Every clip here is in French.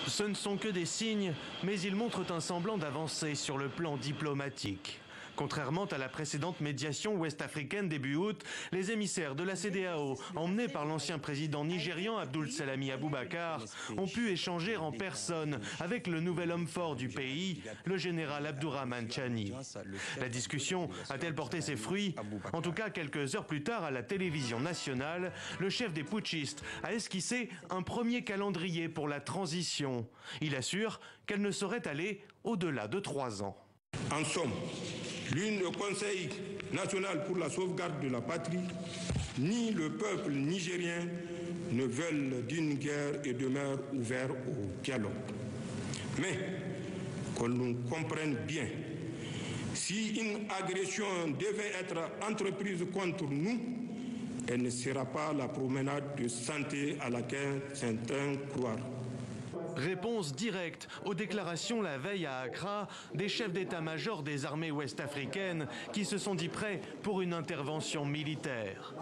Ce ne sont que des signes, mais ils montrent un semblant d'avancée sur le plan diplomatique. Contrairement à la précédente médiation ouest-africaine début août, les émissaires de la CEDEAO, emmenés par l'ancien président nigérian Abdul Salami Abubakar, ont pu échanger en personne avec le nouvel homme fort du pays, le général Abdourahmane Chani. La discussion a-t-elle porté ses fruits? En tout cas, quelques heures plus tard, à la télévision nationale, le chef des putschistes a esquissé un premier calendrier pour la transition. Il assure qu'elle ne saurait aller au-delà de 3 ans. En somme, le Conseil national pour la sauvegarde de la patrie, ni le peuple nigérien ne veulent d'une guerre et demeurent ouverts au dialogue. Mais qu'on nous comprenne bien, si une agression devait être entreprise contre nous, elle ne sera pas la promenade de santé à laquelle certains croient. Réponse directe aux déclarations la veille à Accra des chefs d'état-major des armées ouest-africaines qui se sont dit prêts pour une intervention militaire.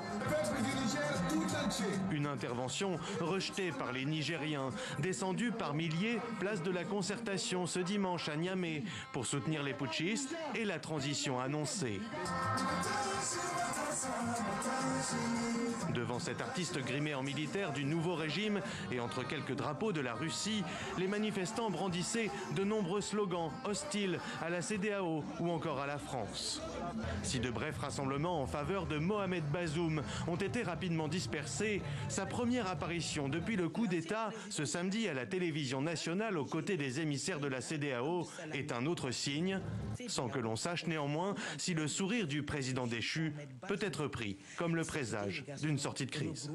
Une intervention rejetée par les Nigériens, descendus par milliers place de la Concertation ce dimanche à Niamey pour soutenir les putschistes et la transition annoncée. Devant cet artiste grimé en militaire du nouveau régime et entre quelques drapeaux de la Russie, les manifestants brandissaient de nombreux slogans hostiles à la CEDEAO ou encore à la France. Si de brefs rassemblements en faveur de Mohamed Bazoum ont été rapidement dispersés, sa première apparition depuis le coup d'État ce samedi à la télévision nationale aux côtés des émissaires de la CEDEAO est un autre signe, sans que l'on sache néanmoins si le sourire du président déchu peut être pris comme le présage d'une sortie de crise.